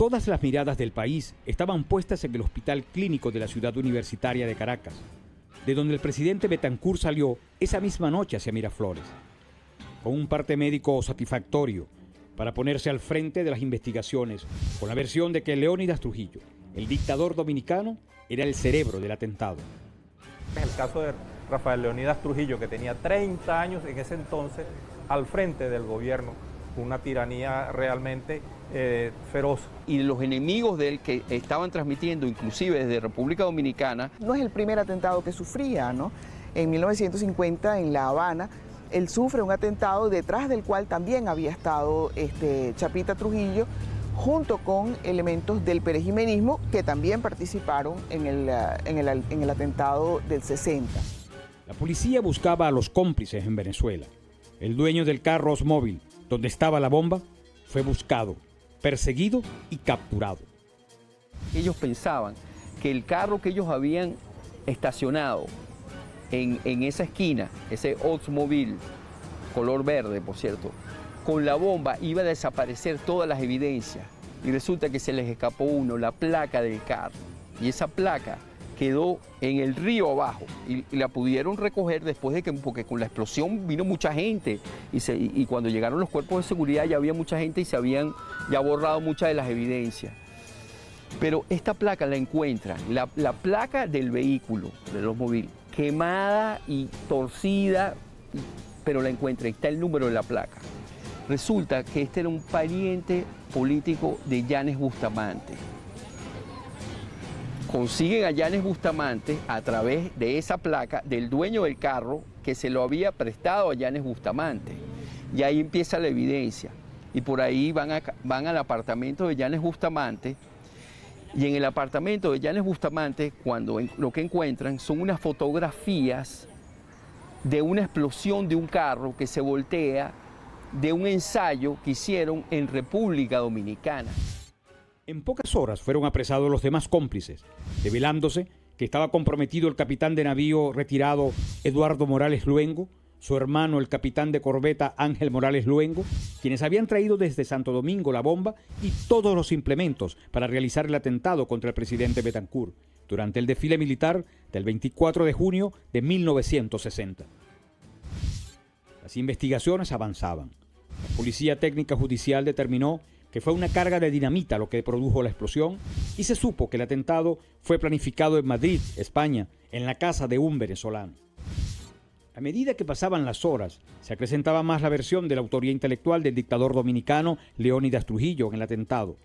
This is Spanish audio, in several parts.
Todas las miradas del país estaban puestas en el Hospital Clínico de la Ciudad Universitaria de Caracas, de donde el presidente Betancur salió esa misma noche hacia Miraflores, con un parte médico satisfactorio para ponerse al frente de las investigaciones, con la versión de que Leónidas Trujillo, el dictador dominicano, era el cerebro del atentado. En el caso de Rafael Leónidas Trujillo, que tenía 30 años en ese entonces al frente del gobierno, una tiranía realmente feroz. Y los enemigos de él que estaban transmitiendo, inclusive desde República Dominicana. No es el primer atentado que sufría, ¿no? En 1950, en La Habana, él sufre un atentado detrás del cual también había estado Chapita Trujillo, junto con elementos del perejimenismo que también participaron en el atentado del 60. La policía buscaba a los cómplices en Venezuela. El dueño del carro Osmóvil, donde estaba la bomba, fue buscado, perseguido y capturado. Ellos pensaban que el carro que ellos habían estacionado en esa esquina, ese Oldsmobile, color verde, por cierto, con la bomba iba a desaparecer todas las evidencias. Y resulta que se les escapó la placa del carro. Y esa placa quedó en el río abajo y la pudieron recoger después de que, porque con la explosión vino mucha gente y cuando llegaron los cuerpos de seguridad ya había mucha gente y se habían ya borrado muchas de las evidencias. Pero esta placa la encuentran, la placa del vehículo, del Oldsmobile, quemada y torcida, pero la encuentran, está el número de la placa. Resulta que este era un pariente político de Yanes Bustamante. Consiguen a Yanes Bustamante a través de esa placa del dueño del carro que se lo había prestado a Yanes Bustamante. Y ahí empieza la evidencia. Y por ahí van al apartamento de Yanes Bustamante. Y en el apartamento de Yanes Bustamante, lo que encuentran son unas fotografías de una explosión de un carro que se voltea, de un ensayo que hicieron en República Dominicana. En pocas horas fueron apresados los demás cómplices, revelándose que estaba comprometido el capitán de navío retirado Eduardo Morales Luengo, su hermano el capitán de corbeta Ángel Morales Luengo, quienes habían traído desde Santo Domingo la bomba y todos los implementos para realizar el atentado contra el presidente Betancur durante el desfile militar del 24 de junio de 1960. Las investigaciones avanzaban. La Policía Técnica Judicial determinó que fue una carga de dinamita lo que produjo la explosión y se supo que el atentado fue planificado en Madrid, España, en la casa de un venezolano. A medida que pasaban las horas, se acrecentaba más la versión de la autoría intelectual del dictador dominicano Leónidas Trujillo en el atentado,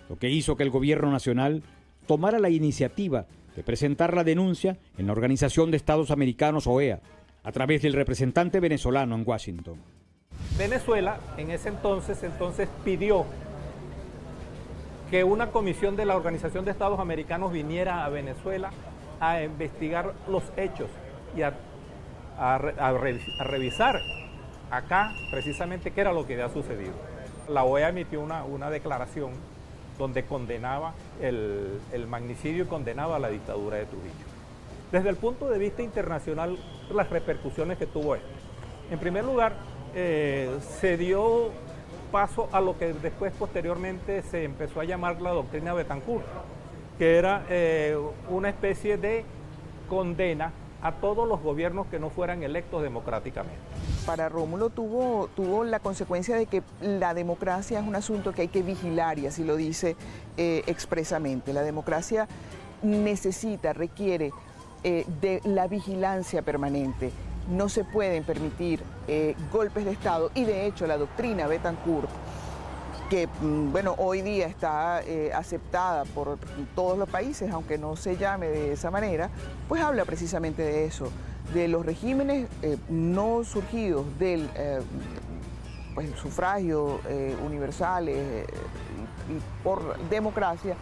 lo que hizo que el gobierno nacional tomara la iniciativa de presentar la denuncia en la Organización de Estados Americanos, OEA, a través del representante venezolano en Washington. Venezuela en ese entonces pidió que una comisión de la Organización de Estados Americanos viniera a Venezuela a investigar los hechos y a revisar acá precisamente qué era lo que había sucedido. La OEA emitió una declaración donde condenaba el magnicidio y condenaba la dictadura de Trujillo. Desde el punto de vista internacional, las repercusiones que tuvo esto. En primer lugar, se dio paso a lo que después posteriormente se empezó a llamar la doctrina Betancur, que era una especie de condena a todos los gobiernos que no fueran electos democráticamente. Para Rómulo tuvo la consecuencia de que la democracia es un asunto que hay que vigilar, y así lo dice expresamente. La democracia requiere de la vigilancia permanente. No se pueden permitir golpes de Estado, y de hecho la doctrina Betancur, que hoy día está aceptada por todos los países, aunque no se llame de esa manera, pues habla precisamente de eso, de los regímenes no surgidos del sufragio universales y por democracia,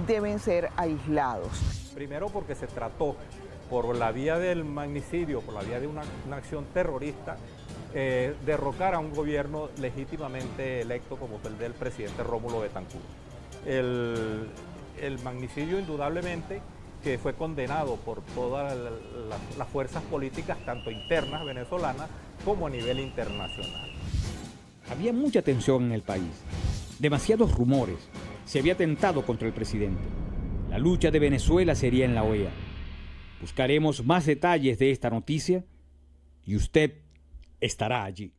deben ser aislados. Primero porque se trató por la vía del magnicidio, por la vía de una acción terrorista, derrocar a un gobierno legítimamente electo como fue el del presidente Rómulo Betancur. El magnicidio indudablemente que fue condenado por todas las fuerzas políticas, tanto internas venezolanas como a nivel internacional. Había mucha tensión en el país, demasiados rumores, se había atentado contra el presidente. La lucha de Venezuela sería en la OEA. Buscaremos más detalles de esta noticia y usted estará allí.